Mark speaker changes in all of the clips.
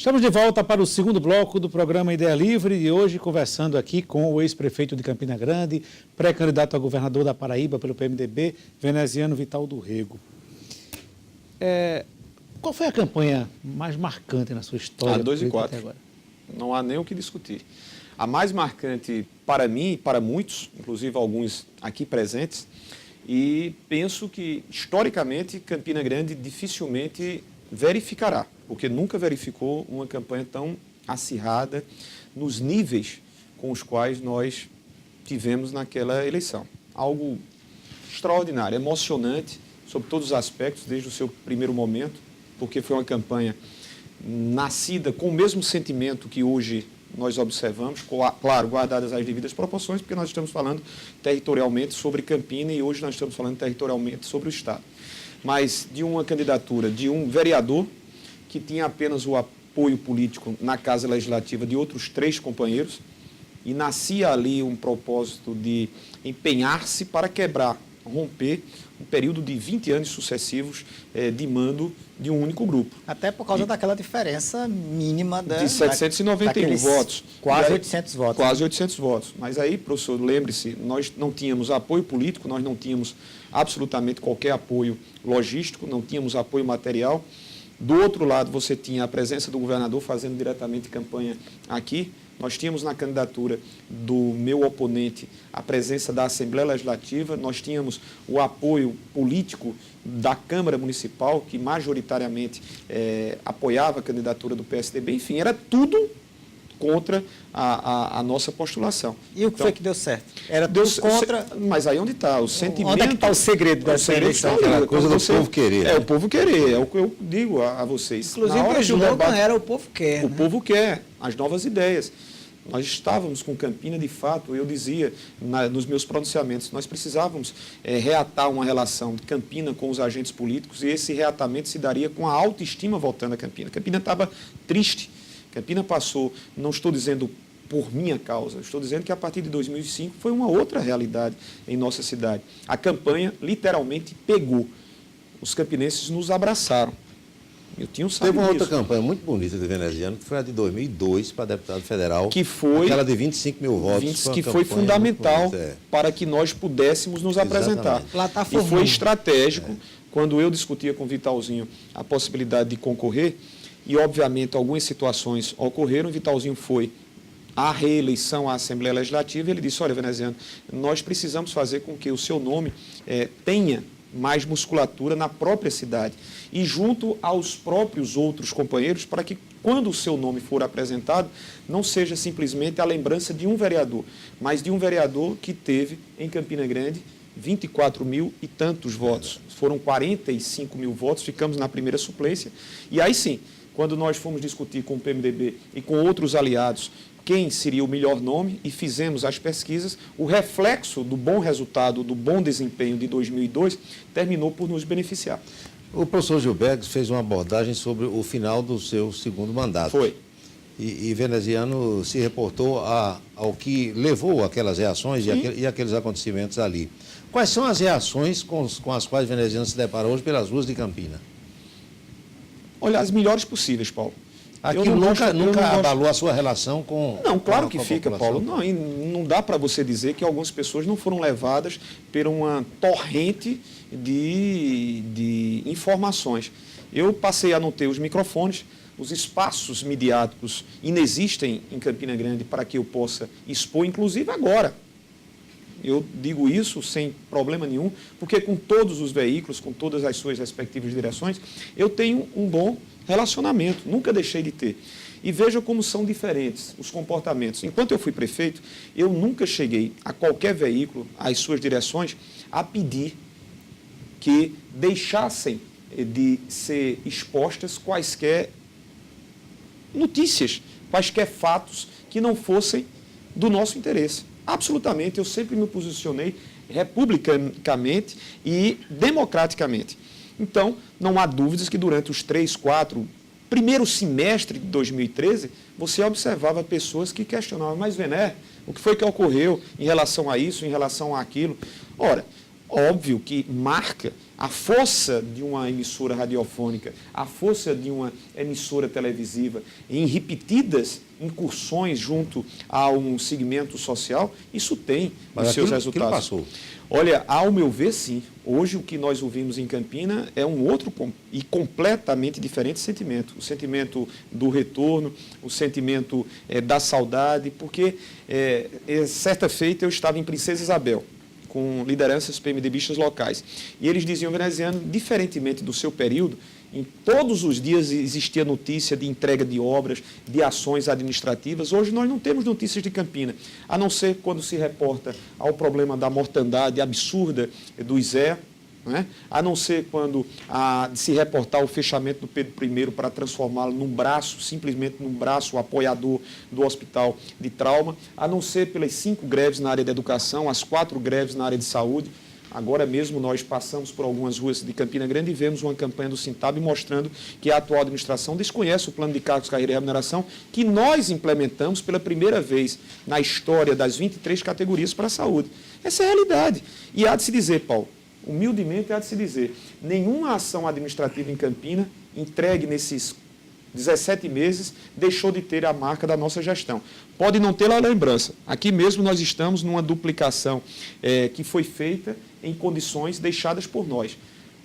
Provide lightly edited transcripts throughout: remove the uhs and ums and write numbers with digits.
Speaker 1: Estamos de volta para o segundo bloco do programa Ideia Livre e hoje conversando aqui com o ex-prefeito de Campina Grande, pré-candidato a governador da Paraíba pelo PMDB, veneziano Vital do Rego. Qual foi a campanha mais marcante na sua história?
Speaker 2: A 2 e 4. Agora? Não há nem o que discutir. A mais marcante para mim e para muitos, inclusive alguns aqui presentes, e penso que, historicamente, Campina Grande dificilmente verificará, porque nunca verificou uma campanha tão acirrada nos níveis com os quais nós tivemos naquela eleição. Algo extraordinário, emocionante, sob todos os aspectos, desde o seu primeiro momento, porque foi uma campanha nascida com o mesmo sentimento que hoje nós observamos, claro, guardadas as devidas proporções, porque nós estamos falando territorialmente sobre Campina e hoje nós estamos falando territorialmente sobre o Estado. Mas de uma candidatura de um vereador que tinha apenas o apoio político na Casa Legislativa de outros 3 companheiros e nascia ali um propósito de empenhar-se para quebrar, romper um período de 20 anos sucessivos de mando de um único grupo.
Speaker 3: Até por causa daquela diferença mínima
Speaker 2: de 791 votos.
Speaker 3: Quase 800 votos.
Speaker 2: Quase 800 votos. Mas aí, professor, lembre-se, nós não tínhamos apoio político, nós não tínhamos absolutamente qualquer apoio logístico, não tínhamos apoio material. Do outro lado, você tinha a presença do governador fazendo diretamente campanha aqui. Nós tínhamos na candidatura do meu oponente a presença da Assembleia Legislativa, nós tínhamos o apoio político da Câmara Municipal, que majoritariamente apoiava a candidatura do PSDB, enfim, era tudo contra a nossa postulação.
Speaker 3: E o que foi que deu certo? Era tudo contra...
Speaker 2: Mas aí onde está? O sentimento...
Speaker 3: Onde é que está o segredo dessa eleição?
Speaker 4: Aquela coisa do povo querer.
Speaker 2: O povo querer, é o que eu digo a vocês.
Speaker 3: Inclusive, o slogan era o povo quer.
Speaker 2: O povo quer, as novas ideias. Nós estávamos com Campina, de fato, eu dizia nos meus pronunciamentos, nós precisávamos reatar uma relação de Campina com os agentes políticos e esse reatamento se daria com a autoestima voltando a Campina. Campina estava triste. Campina passou, não estou dizendo por minha causa, estou dizendo que a partir de 2005 foi uma outra realidade em nossa cidade. A campanha literalmente pegou. Os campinenses nos abraçaram. Eu tinha
Speaker 4: Teve uma outra campanha muito bonita de veneziano, que foi a de 2002 para deputado federal.
Speaker 2: Que foi...
Speaker 4: Aquela de 25 mil votos.
Speaker 2: Que foi fundamental para que nós pudéssemos nos apresentar. E foi estratégico, quando eu discutia com o Vitalzinho a possibilidade de concorrer, e obviamente algumas situações ocorreram, o Vitalzinho foi à reeleição à Assembleia Legislativa e ele disse, olha, veneziano, nós precisamos fazer com que o seu nome tenha mais musculatura na própria cidade e junto aos próprios outros companheiros para que, quando o seu nome for apresentado, não seja simplesmente a lembrança de um vereador, mas de um vereador que teve, em Campina Grande, 24 mil e tantos votos. Foram 45 mil votos, ficamos na primeira suplência. E aí sim, quando nós fomos discutir com o PMDB e com outros aliados quem seria o melhor nome e fizemos as pesquisas, o reflexo do bom resultado, do bom desempenho de 2002, terminou por nos beneficiar.
Speaker 4: O professor Gilberto fez uma abordagem sobre o final do seu segundo mandato.
Speaker 2: Foi.
Speaker 4: E veneziano se reportou ao que levou aquelas reações e aqueles acontecimentos ali. Quais são as reações com as quais veneziano se depara hoje pelas ruas de Campina?
Speaker 2: Olha, as melhores possíveis, Paulo.
Speaker 4: Aquilo nunca abalou a sua relação com...
Speaker 2: Não, claro que fica, Paulo. Não dá para você dizer que algumas pessoas não foram levadas por uma torrente de informações. Eu passei a não ter os microfones, os espaços midiáticos inexistem em Campina Grande para que eu possa expor, inclusive agora. Eu digo isso sem problema nenhum, porque com todos os veículos, com todas as suas respectivas direções, eu tenho um bom relacionamento, nunca deixei de ter. E veja como são diferentes os comportamentos. Enquanto eu fui prefeito, eu nunca cheguei a qualquer veículo, às suas direções, a pedir que deixassem de ser expostas quaisquer notícias, quaisquer fatos que não fossem do nosso interesse. Absolutamente, eu sempre me posicionei republicamente e democraticamente. Então, não há dúvidas que durante os 3, 4, primeiro semestre de 2013, você observava pessoas que questionavam, mas Vené, o que foi que ocorreu em relação a isso, em relação àquilo? Ora, óbvio que marca a força de uma emissora radiofônica, a força de uma emissora televisiva em repetidas incursões junto a um segmento social, isso tem os seus resultados.
Speaker 4: Passou.
Speaker 2: Olha, ao meu ver, sim. Hoje o que nós ouvimos em Campina é um outro e completamente diferente sentimento. O sentimento do retorno, o sentimento da saudade, porque certa feita eu estava em Princesa Isabel, com lideranças PMDBistas locais. E eles diziam, veneziano, diferentemente do seu período, em todos os dias existia notícia de entrega de obras, de ações administrativas. Hoje nós não temos notícias de Campina, a não ser quando se reporta ao problema da mortandade absurda do ISE, né? A não ser quando se reportar o fechamento do Pedro I para transformá-lo num braço, simplesmente num braço apoiador do hospital de trauma, a não ser pelas 5 greves na área da educação, as 4 greves na área de saúde. Agora mesmo nós passamos por algumas ruas de Campina Grande e vemos uma campanha do Sintab mostrando que a atual administração desconhece o plano de cargos, carreira e remuneração que nós implementamos pela primeira vez na história das 23 categorias para a saúde. Essa é a realidade. E há de se dizer, Paulo, humildemente há de se dizer, nenhuma ação administrativa em Campina entregue nesses 17 meses deixou de ter a marca da nossa gestão. Pode não ter a lembrança. Aqui mesmo nós estamos numa duplicação que foi feita em condições deixadas por nós.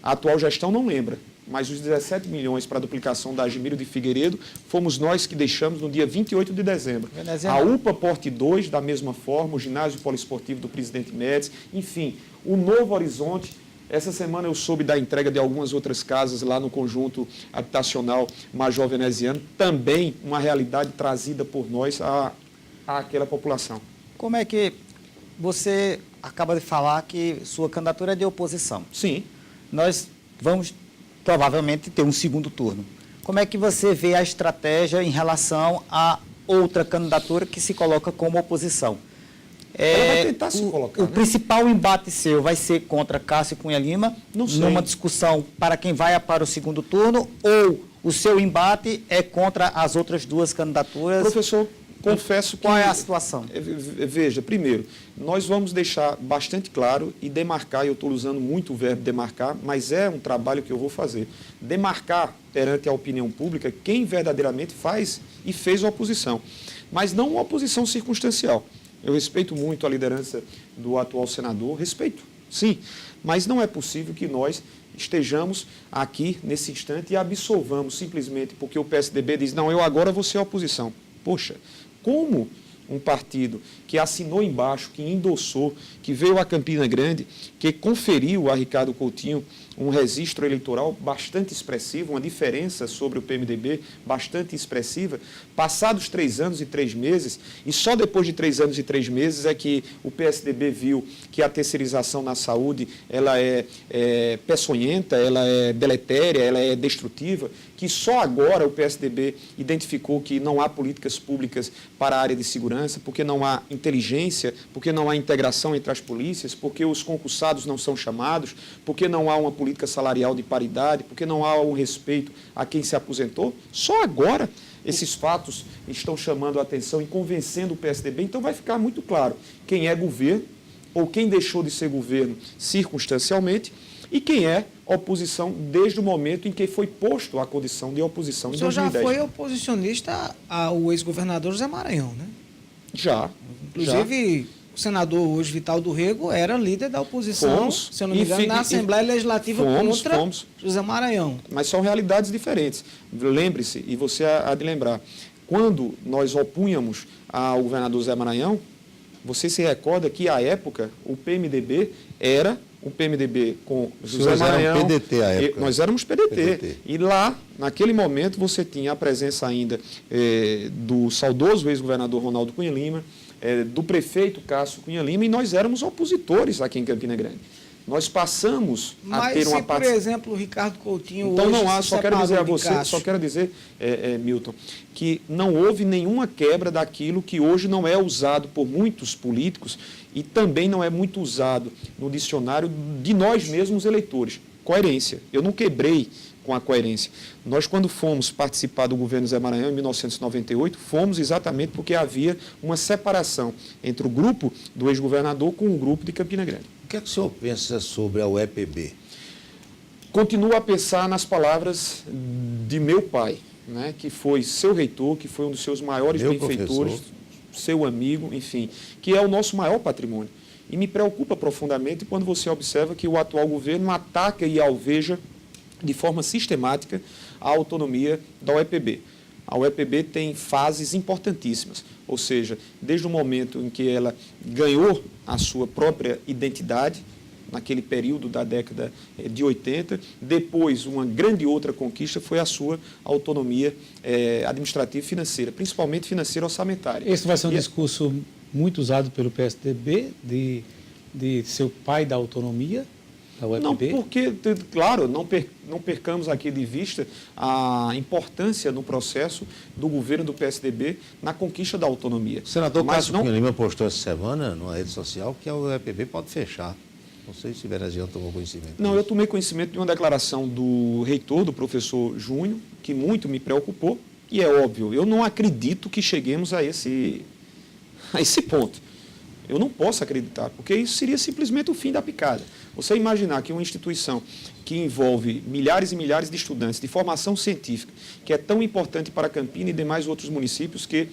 Speaker 2: A atual gestão não lembra, mas os 17 milhões para a duplicação da Agemiro de Figueiredo fomos nós que deixamos no dia 28 de dezembro. A UPA Porte 2, da mesma forma, o ginásio poliesportivo do Presidente Médici, enfim, o Novo Horizonte. Essa semana eu soube da entrega de algumas outras casas lá no conjunto habitacional Major Veneziano, também uma realidade trazida por nós àquela população.
Speaker 3: Como é que você acaba de falar que sua candidatura é de oposição?
Speaker 2: Sim.
Speaker 3: Nós vamos provavelmente ter um segundo turno. Como é que você vê a estratégia em relação a outra candidatura que se coloca como oposição?
Speaker 2: Ela vai tentar se colocar.
Speaker 3: O principal embate seu vai ser contra Cássio Cunha Lima, numa discussão para quem vai para o segundo turno, ou o seu embate é contra as outras duas candidaturas?
Speaker 2: Professor, confesso que...
Speaker 3: Qual é a situação?
Speaker 2: Veja, primeiro, nós vamos deixar bastante claro e demarcar, eu estou usando muito o verbo demarcar, mas é um trabalho que eu vou fazer. Demarcar perante a opinião pública quem verdadeiramente faz e fez a oposição, mas não uma oposição circunstancial. Eu respeito muito a liderança do atual senador, respeito, sim, mas não é possível que nós estejamos aqui nesse instante e absolvamos simplesmente porque o PSDB diz, não, eu agora vou ser a oposição. Poxa, como um partido que assinou embaixo, que endossou, que veio a Campina Grande, que conferiu a Ricardo Coutinho um registro eleitoral bastante expressivo, uma diferença sobre o PMDB bastante expressiva, passados 3 anos e 3 meses, e só depois de 3 anos e 3 meses é que o PSDB viu que a terceirização na saúde ela é peçonhenta, ela é deletéria, ela é destrutiva, que só agora o PSDB identificou que não há políticas públicas para a área de segurança, porque não há inteligência, porque não há integração entre as polícias, porque os concursados não são chamados, porque não há uma política salarial de paridade, porque não há um respeito a quem se aposentou. Só agora esses fatos estão chamando a atenção e convencendo o PSDB. Então vai ficar muito claro quem é governo ou quem deixou de ser governo circunstancialmente e quem é oposição desde o momento em que foi posto a condição de oposição em 2010.
Speaker 5: O senhor já foi oposicionista ao ex-governador José Maranhão, né?
Speaker 2: Já.
Speaker 5: Inclusive, o senador hoje, Vital do Rego, era líder da oposição, se eu não me engano, na Assembleia Legislativa contra José Maranhão.
Speaker 2: Mas são realidades diferentes. Lembre-se, e você há de lembrar, quando nós opunhamos ao governador José Maranhão, você se recorda que, à época, o PMDB era o PMDB com José Maranhão.
Speaker 4: PDT à época.
Speaker 2: Nós éramos PDT. E lá, naquele momento, você tinha a presença ainda do saudoso ex-governador Ronaldo Cunha Lima, do prefeito Cássio Cunha Lima, e nós éramos opositores aqui em Campina Grande. Nós passamos a ter uma
Speaker 5: participação. Mas, por exemplo, o Ricardo Coutinho
Speaker 2: então,
Speaker 5: hoje
Speaker 2: não há, só quero dizer a você,
Speaker 5: Cássio.
Speaker 2: só quero dizer, Milton, que não houve nenhuma quebra daquilo que hoje não é usado por muitos políticos e também não é muito usado no dicionário de nós mesmos eleitores. Coerência. Eu não quebrei com a coerência. Nós, quando fomos participar do governo Zé Maranhão, em 1998, fomos exatamente porque havia uma separação entre o grupo do ex-governador com o grupo de Campina Grande.
Speaker 4: O que é que o senhor pensa sobre a UEPB?
Speaker 2: Continuo a pensar nas palavras de meu pai, né, que foi seu reitor, que foi um dos seus maiores benfeitores, seu amigo, enfim, que é o nosso maior patrimônio. E me preocupa profundamente quando você observa que o atual governo ataca e alveja de forma sistemática a autonomia da UEPB. A UEPB tem fases importantíssimas, ou seja, desde o momento em que ela ganhou a sua própria identidade, naquele período da década de 80, depois uma grande outra conquista foi a sua autonomia administrativa e financeira, principalmente financeira orçamentária.
Speaker 1: Esse vai ser um discurso muito usado pelo PSDB, de ser o pai da autonomia da UEPB?
Speaker 2: Não, porque, claro, não percamos aqui de vista a importância no processo do governo do PSDB na conquista da autonomia.
Speaker 4: O senador Cássio Cunha Lima postou essa semana numa rede social que a UEPB pode fechar. Não sei se o Veneziano tomou conhecimento.
Speaker 2: Não, eu tomei conhecimento de uma declaração do reitor, do professor Júnior, que muito me preocupou, e é óbvio, eu não acredito que cheguemos a esse ponto. Eu não posso acreditar, porque isso seria simplesmente o fim da picada. Você imaginar que uma instituição que envolve milhares e milhares de estudantes de formação científica, que é tão importante para Campina e demais outros municípios que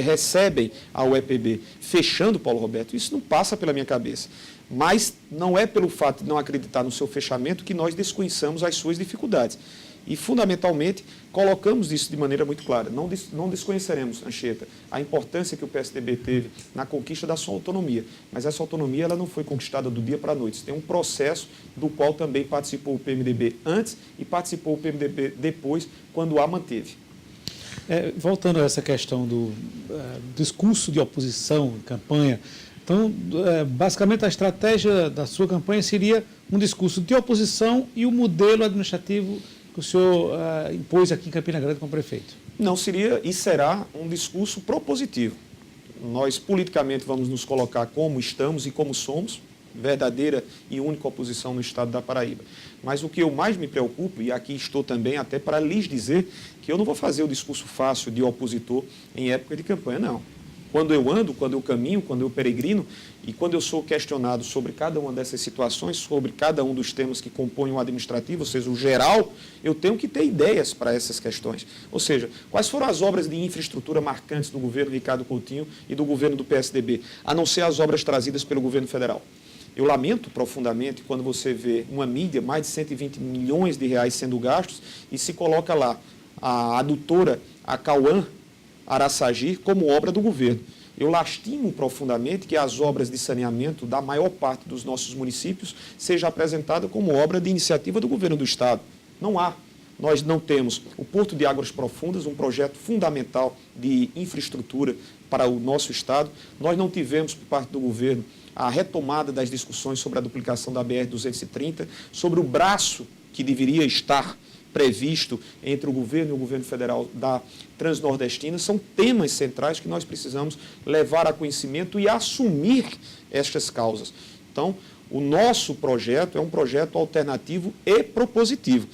Speaker 2: recebem a UEPB, fechando, Paulo Roberto, isso não passa pela minha cabeça. Mas não é pelo fato de não acreditar no seu fechamento que nós desconheçamos as suas dificuldades. E, fundamentalmente, colocamos isso de maneira muito clara. Não desconheceremos, Anchieta, a importância que o PSDB teve na conquista da sua autonomia. Mas essa autonomia ela não foi conquistada do dia para a noite. Tem um processo do qual também participou o PMDB antes e participou o PMDB depois, quando a manteve.
Speaker 1: Voltando a essa questão do discurso de oposição, campanha, então, basicamente, a estratégia da sua campanha seria um discurso de oposição e o modelo administrativo que o senhor impôs aqui em Campina Grande como prefeito.
Speaker 2: Não seria e será um discurso propositivo. Nós, politicamente, vamos nos colocar como estamos e como somos, verdadeira e única oposição no estado da Paraíba. Mas o que eu mais me preocupo, e aqui estou também até para lhes dizer, que eu não vou fazer o discurso fácil de opositor em época de campanha, não. Quando eu ando, quando eu caminho, quando eu peregrino e quando eu sou questionado sobre cada uma dessas situações, sobre cada um dos temas que compõem o administrativo, ou seja, o geral, eu tenho que ter ideias para essas questões. Ou seja, quais foram as obras de infraestrutura marcantes do governo Ricardo Coutinho e do governo do PSDB, a não ser as obras trazidas pelo governo federal? Eu lamento profundamente quando você vê uma mídia, mais de 120 milhões de reais sendo gastos, e se coloca lá a adutora, a Cauã Araçagi, como obra do governo. Eu lastimo profundamente que as obras de saneamento da maior parte dos nossos municípios seja apresentada como obra de iniciativa do governo do estado. Não há. Nós não temos o Porto de Águas Profundas, um projeto fundamental de infraestrutura para o nosso estado. Nós não tivemos, por parte do governo, a retomada das discussões sobre a duplicação da BR-230, sobre o braço que deveria estar previsto entre o governo e o governo federal da Transnordestina. São temas centrais que nós precisamos levar a conhecimento e assumir estas causas. Então, o nosso projeto é um projeto alternativo e propositivo.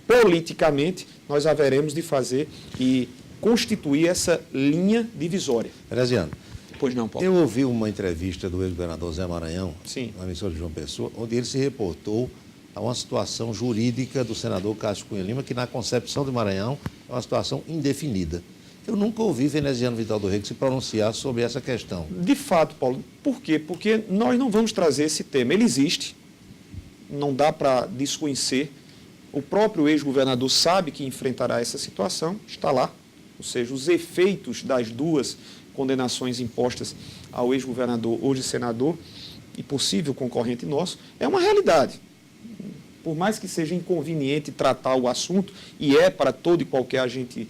Speaker 2: Politicamente, nós haveremos de fazer e constituir essa linha divisória.
Speaker 4: Veneziano,
Speaker 2: Pois não, Paulo.
Speaker 4: eu ouvi uma entrevista do ex-governador Zé Maranhão,
Speaker 2: Sim.
Speaker 4: na emissora de João Pessoa, onde ele se reportou a uma situação jurídica do senador Cássio Cunha Lima, que na concepção do Maranhão é uma situação indefinida. Eu nunca ouvi Veneziano Vital do Rego se pronunciar sobre essa questão.
Speaker 2: De fato, Paulo. Por quê? Porque nós não vamos trazer esse tema. Ele existe, não dá para desconhecer. O próprio ex-governador sabe que enfrentará essa situação, está lá. Ou seja, os efeitos das duas condenações impostas ao ex-governador, hoje senador, e possível concorrente nosso, é uma realidade. Por mais que seja inconveniente tratar o assunto, e é para todo e qualquer agente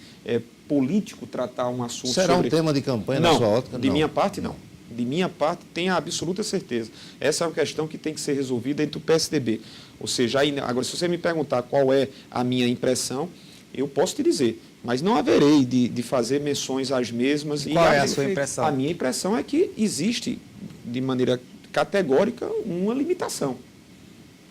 Speaker 2: político tratar um assunto
Speaker 4: Será
Speaker 2: sobre...
Speaker 4: um tema de campanha
Speaker 2: não,
Speaker 4: na sua ótica?
Speaker 2: De minha parte, não. De minha parte, tenho a absoluta certeza. Essa é uma questão que tem que ser resolvida entre o PSDB. Ou seja, agora, se você me perguntar qual é a minha impressão, eu posso te dizer, mas não haverei de fazer menções às mesmas.
Speaker 3: Qual é a sua impressão?
Speaker 2: A minha impressão é que existe, de maneira categórica, uma limitação.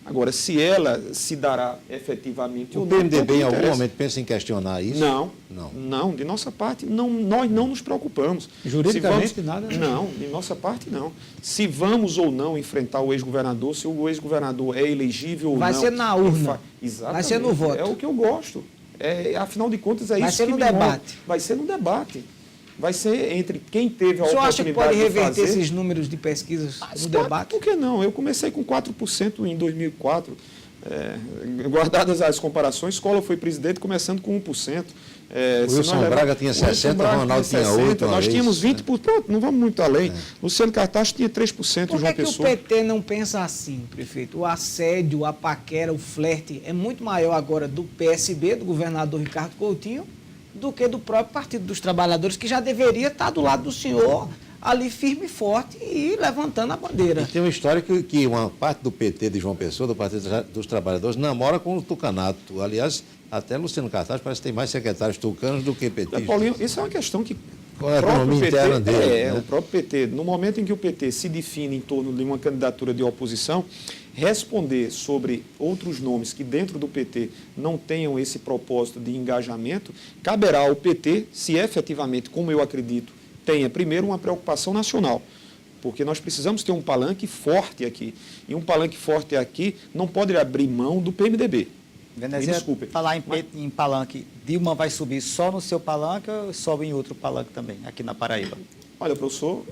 Speaker 2: Agora, se ela se dará efetivamente ou
Speaker 4: O
Speaker 2: não...
Speaker 4: PMDB em algum
Speaker 2: interessa.
Speaker 4: momento pensa em questionar isso?
Speaker 2: Não, de nossa parte, nós não nos preocupamos.
Speaker 1: Juridicamente, nada?
Speaker 2: Não, de nossa parte, não. Se vamos ou não enfrentar o ex-governador, se o ex-governador é elegível ou não...
Speaker 5: Vai ser na urna.
Speaker 2: Exatamente.
Speaker 5: Vai ser no voto.
Speaker 2: É o que eu gosto. Afinal de contas, é
Speaker 5: Vai
Speaker 2: isso
Speaker 5: ser
Speaker 2: que
Speaker 5: no
Speaker 2: me move.
Speaker 5: debate.
Speaker 2: Vai ser no debate. Vai ser entre quem teve a
Speaker 5: O senhor
Speaker 2: oportunidade
Speaker 5: acha que pode reverter
Speaker 2: de fazer...
Speaker 5: esses números de pesquisas no
Speaker 2: Claro,
Speaker 5: debate?
Speaker 2: por que não? Eu comecei com 4% em 2004. Guardadas as comparações, Collor foi presidente começando com 1%.
Speaker 4: O Wilson Braga tinha 60%, o Ronaldo tinha 8%.
Speaker 2: Nós tínhamos 20%, pronto, não vamos muito além. Luciano Cartacho tinha 3%,
Speaker 5: Por
Speaker 2: João
Speaker 5: que
Speaker 2: Pessoa.
Speaker 5: o PT não pensa assim, prefeito? O assédio, a paquera, o flerte é muito maior agora do PSB, do governador Ricardo Coutinho, do que do próprio Partido dos Trabalhadores, que já deveria estar do lado do senhor, ali firme e forte e levantando a bandeira.
Speaker 4: E tem uma história que uma parte do PT de João Pessoa, do Partido dos Trabalhadores, namora com o tucanato. Aliás, até Luciano Cartacho parece que tem mais secretários tucanos do que petistas.
Speaker 2: Paulinho, isso é uma questão que
Speaker 4: Qual é a economia interna dele?
Speaker 2: o próprio PT, no momento em que o PT se define em torno de uma candidatura de oposição, responder sobre outros nomes que dentro do PT não tenham esse propósito de engajamento, caberá ao PT, se efetivamente, como eu acredito, tenha primeiro uma preocupação nacional, porque nós precisamos ter um palanque forte aqui. E um palanque forte aqui não pode abrir mão do PMDB.
Speaker 3: Veneziano,
Speaker 2: Me desculpe.
Speaker 3: falar em palanque, Dilma vai subir só no seu palanque ou sobe em outro palanque também, aqui na Paraíba?
Speaker 2: Olha, professor,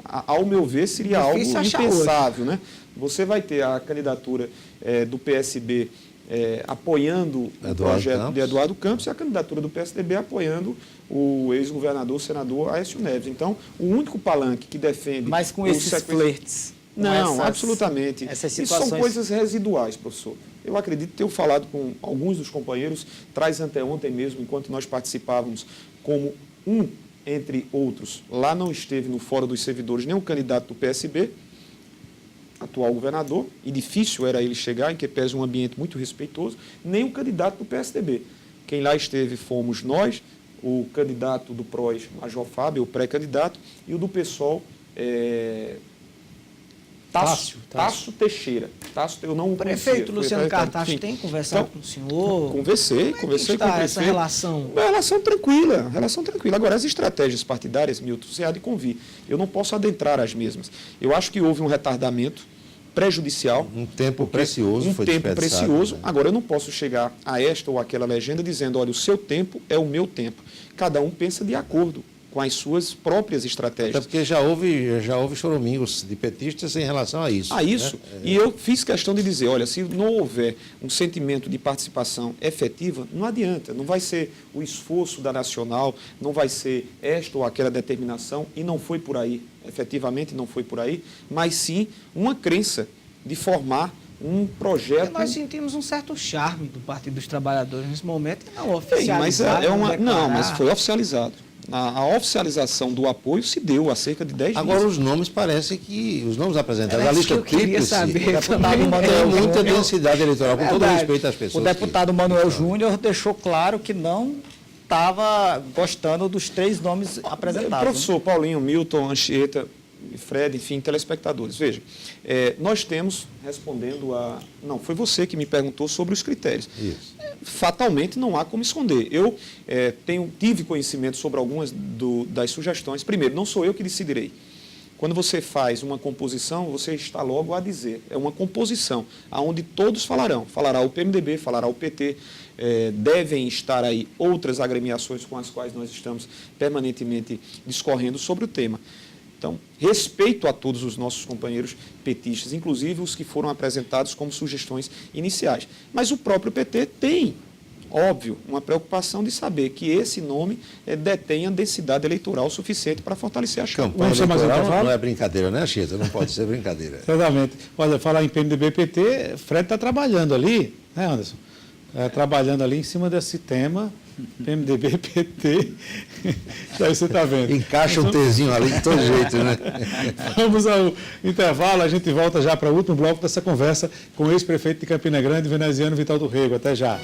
Speaker 2: ao meu ver, seria algo
Speaker 5: Difícil achar
Speaker 2: impensável, né? Você vai ter a candidatura do PSB apoiando o projeto de Eduardo Campos e a candidatura do PSDB apoiando o ex-governador, o senador Aécio Neves. Então, o único palanque que defende...
Speaker 3: Mas com esses flertes?
Speaker 2: Não, absolutamente.
Speaker 3: Essas
Speaker 2: Isso
Speaker 3: situações...
Speaker 2: são coisas residuais, professor. Eu acredito ter falado com alguns dos companheiros, traz anteontem mesmo, enquanto nós participávamos, como um entre outros. Lá não esteve no Fórum dos Servidores nem o candidato do PSB, atual governador, e difícil era ele chegar, em que pese um ambiente muito respeitoso, nem o candidato do PSDB. Quem lá esteve fomos nós, o candidato do PROS, Major Fábio, o pré-candidato, e o do PSOL, Tasso Teixeira. Eu não
Speaker 5: o prefeito Luciano Cartacho tem conversado com o senhor?
Speaker 2: Conversei com o prefeito.
Speaker 5: Essa relação?
Speaker 2: Uma relação tranquila. Agora, as estratégias partidárias, Milton, você há de convir. Eu não posso adentrar as mesmas. Eu acho que houve um retardamento prejudicial.
Speaker 4: Um tempo precioso foi
Speaker 2: desperdiçado. Um tempo precioso.
Speaker 4: Né?
Speaker 2: Agora, eu não posso chegar a esta ou aquela legenda dizendo, olha, o seu tempo é o meu tempo. Cada um pensa de acordo com as suas próprias estratégias.
Speaker 4: Até porque já houve choramingos de petistas em relação a isso.
Speaker 2: Né? E eu fiz questão de dizer, olha, se não houver um sentimento de participação efetiva, não adianta, não vai ser o esforço da Nacional, não vai ser esta ou aquela determinação, e não foi por aí, efetivamente não foi por aí, mas sim uma crença de formar um projeto...
Speaker 5: Porque nós sentimos um certo charme do Partido dos Trabalhadores nesse momento, não oficializado.
Speaker 2: Mas foi oficializado. A oficialização do apoio se deu há cerca de 10 dias.
Speaker 4: Agora, os nomes parecem que... Os nomes apresentados, a lista tríplice,
Speaker 3: tem
Speaker 4: muita densidade eleitoral, com todo respeito às pessoas.
Speaker 3: O deputado Manuel Júnior deixou claro que não estava gostando dos 3 nomes apresentados.
Speaker 2: Professor Paulinho, Milton, Anchieta, Fred, enfim, telespectadores. Veja, nós temos, respondendo a... Não, foi você que me perguntou sobre os critérios.
Speaker 4: Isso.
Speaker 2: Fatalmente não há como esconder. Eu tive conhecimento sobre algumas das sugestões. Primeiro, não sou eu que decidirei. Quando você faz uma composição, você está logo a dizer. É uma composição, onde todos falarão. Falará o PMDB, falará o PT, devem estar aí outras agremiações com as quais nós estamos permanentemente discorrendo sobre o tema. Então, respeito a todos os nossos companheiros petistas, inclusive os que foram apresentados como sugestões iniciais. Mas o próprio PT tem, óbvio, uma preocupação de saber que esse nome detenha densidade eleitoral suficiente para fortalecer a chapa.
Speaker 4: Campanha eleitoral não é brincadeira, né, Chieta? Não pode ser brincadeira.
Speaker 1: Exatamente. Olha, falar em PMDB e PT, Fred está trabalhando ali, né, Anderson? Trabalhando ali em cima desse tema, PMDB, PT, aí você está vendo.
Speaker 4: Encaixa um Tzinho ali de todo jeito, né?
Speaker 1: Vamos ao intervalo, a gente volta já para o último bloco dessa conversa com o ex-prefeito de Campina Grande, veneziano Vital do Rego. Até já.